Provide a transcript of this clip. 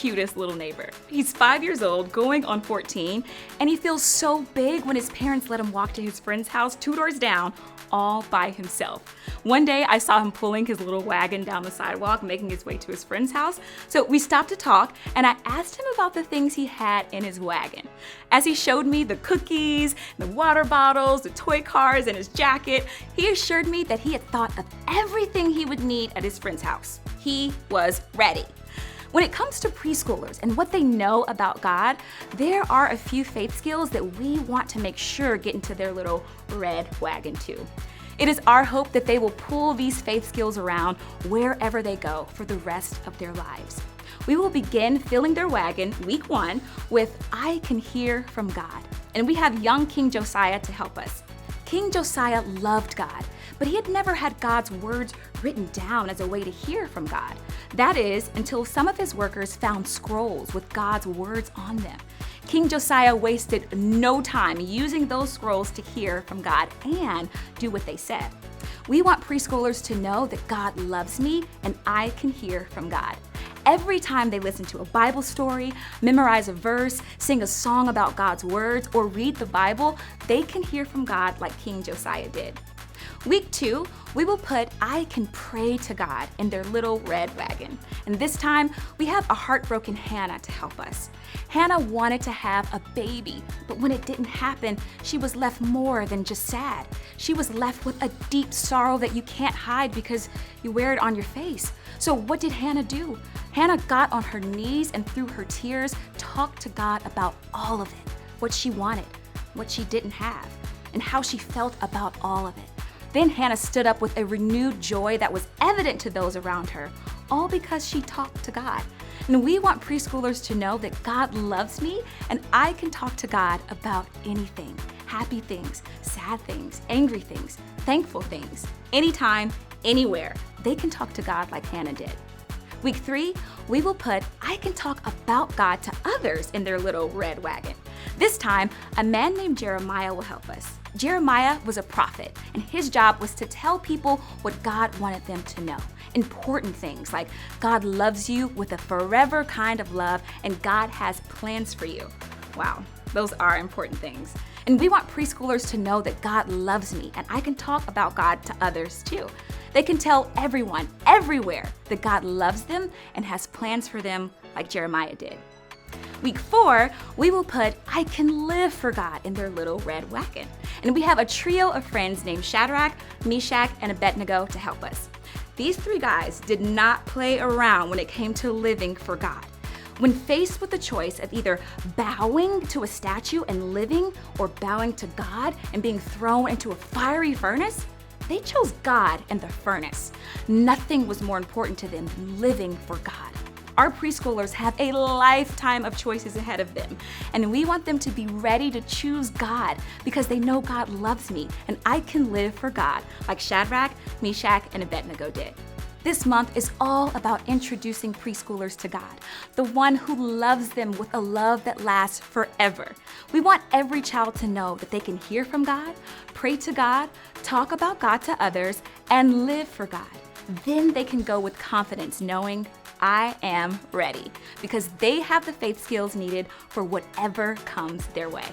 cutest little neighbor. He's 5 years old, going on 14, and he feels so big when his parents let him walk to his friend's house 2 doors down, all by himself. One day I saw him pulling his little wagon down the sidewalk, making his way to his friend's house. So we stopped to talk, and I asked him about the things he had in his wagon. As he showed me the cookies, the water bottles, the toy cars, and his jacket, he assured me that he had thought of everything he would need at his friend's house. He was ready. When it comes to preschoolers and what they know about God, there are a few faith skills that we want to make sure get into their little red wagon too. It is our hope that they will pull these faith skills around wherever they go for the rest of their lives. We will begin filling their wagon week 1 with I Can Hear from God. And we have young King Josiah to help us. King Josiah loved God, but he had never had God's words written down as a way to hear from God. That is, until some of his workers found scrolls with God's words on them. King Josiah wasted no time using those scrolls to hear from God and do what they said. We want preschoolers to know that God loves me and I can hear from God. Every time they listen to a Bible story, memorize a verse, sing a song about God's words, or read the Bible, they can hear from God like King Josiah did. Week 2, we will put I Can Pray to God in their little red wagon. And this time, we have a heartbroken Hannah to help us. Hannah wanted to have a baby, but when it didn't happen, she was left more than just sad. She was left with a deep sorrow that you can't hide because you wear it on your face. So what did Hannah do? Hannah got on her knees and through her tears talked to God about all of it, what she wanted, what she didn't have, and how she felt about all of it. Then Hannah stood up with a renewed joy that was evident to those around her, all because she talked to God. And we want preschoolers to know that God loves me and I can talk to God about anything, happy things, sad things, angry things, thankful things, anytime, anywhere. They can talk to God like Hannah did. Week 3, we will put I Can Talk About God to others in their little red wagon. This time, a man named Jeremiah will help us. Jeremiah was a prophet, and his job was to tell people what God wanted them to know. Important things like God loves you with a forever kind of love, and God has plans for you. Wow, those are important things. And we want preschoolers to know that God loves me, and I can talk about God to others too. They can tell everyone, everywhere, that God loves them and has plans for them like Jeremiah did. Week 4, we will put I Can Live for God in their little red wagon. And we have a trio of friends named Shadrach, Meshach, and Abednego to help us. These 3 guys did not play around when it came to living for God. When faced with the choice of either bowing to a statue and living or bowing to God and being thrown into a fiery furnace, they chose God and the furnace. Nothing was more important to them than living for God. Our preschoolers have a lifetime of choices ahead of them, and we want them to be ready to choose God because they know God loves me and I can live for God like Shadrach, Meshach, and Abednego did. This month is all about introducing preschoolers to God, the one who loves them with a love that lasts forever. We want every child to know that they can hear from God, pray to God, talk about God to others, and live for God. Then they can go with confidence knowing I am ready because they have the faith skills needed for whatever comes their way.